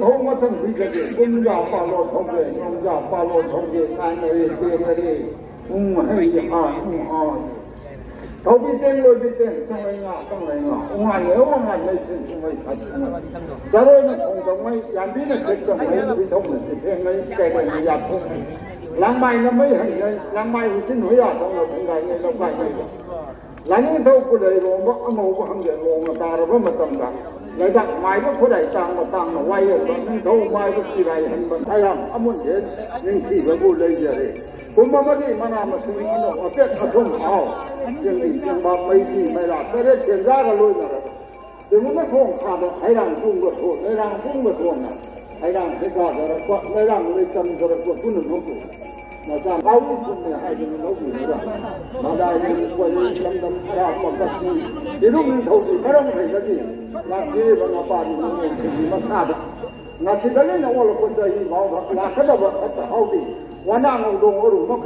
头我正回这里，公家发落同志，公家发落同志，俺那里对那里，嘿啊啊，头比点落比点，正来啊，正来啊，我俺没事，我没啥事。咱们那空中没，两边的这个没比同志是偏没盖的没压空。两麦那没很人，两麦有真会啊，同我同在那都怪那个。两头不来我不很人我打了我们怎么的？来讲买不出来当我当我歪了，两头买不起来很笨。哎呀，们人人气不不来着的。我们这里嘛那么生意呢，我别可从好，经理经把媒体没了，这些钱咋个论了？怎么那空他的还让中国错，还让中国错呢？还让谁搞的？还让我们争着的不能做。那咱好一点呢，还是老几的，那咱我们相当大不可思议。这种人投资，这种人的地，那基本上把你们你们看的，那现在人呢，我了不这一毛他，那可倒不好的，我那我弄。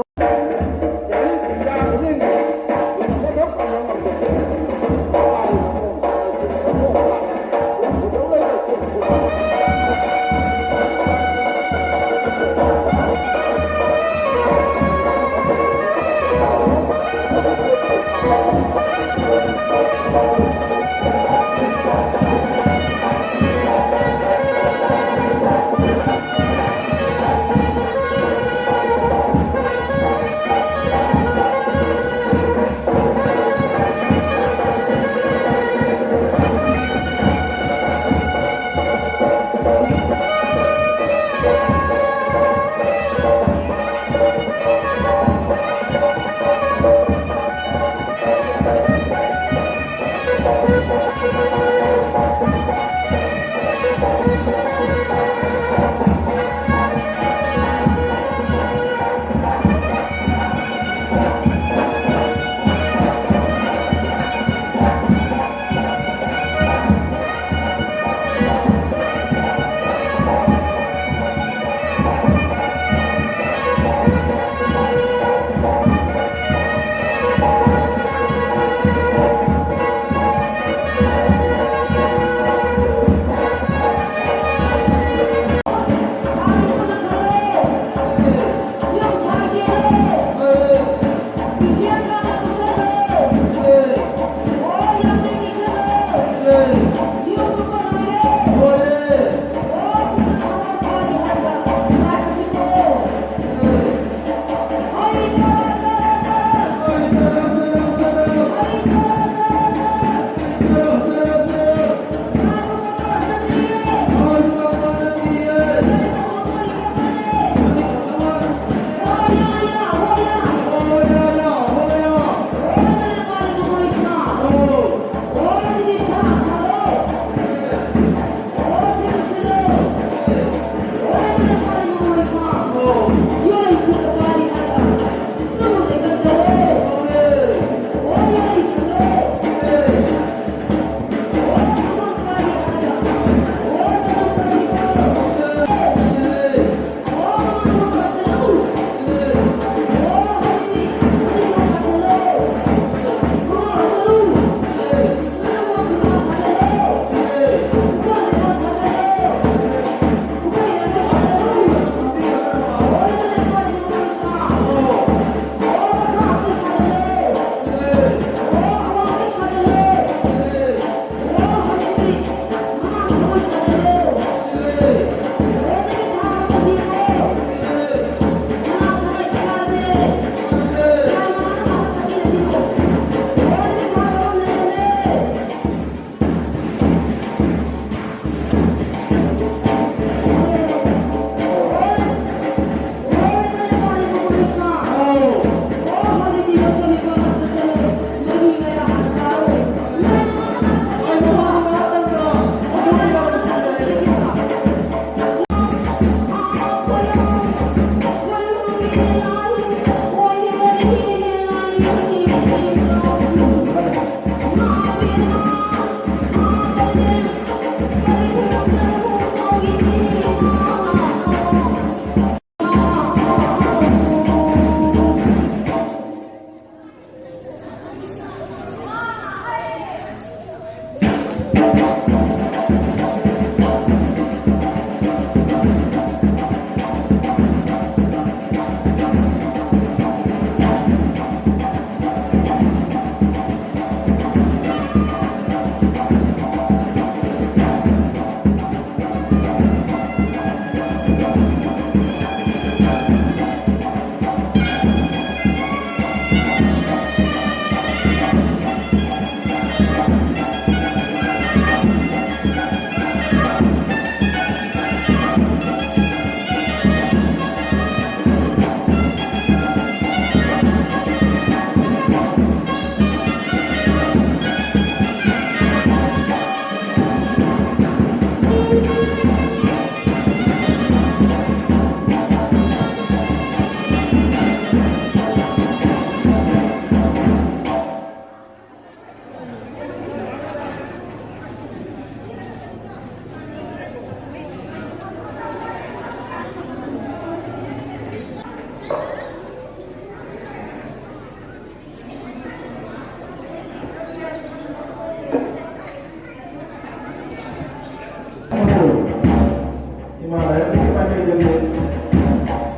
ဒီမှာနေကြတယ်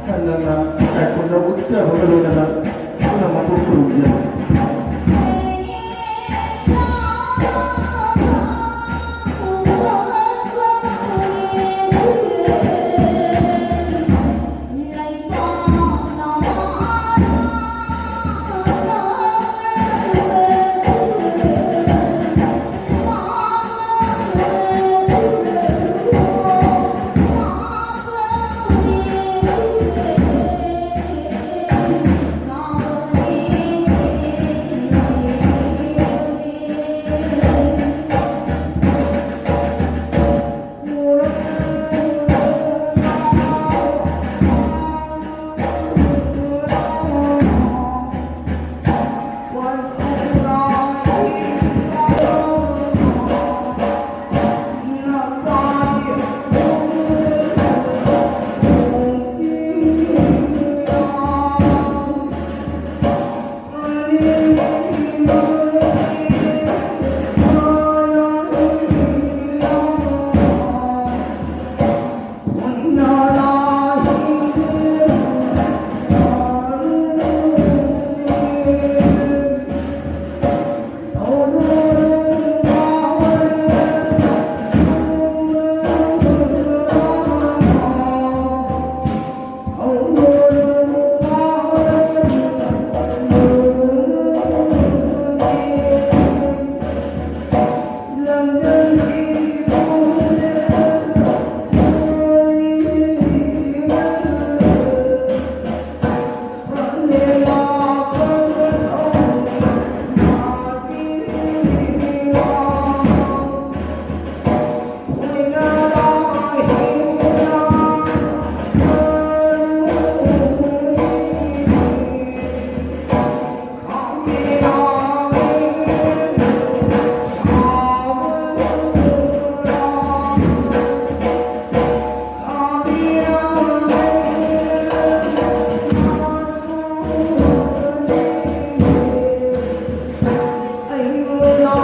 ခဏနာအဲ့ကိုတော့ဝတ်စားဘယ်လိုလဲနာမပုတ်ဘူးကြ Hãy subscribe cho kênh Ghiền Mì Gõ để không bỏ lỡ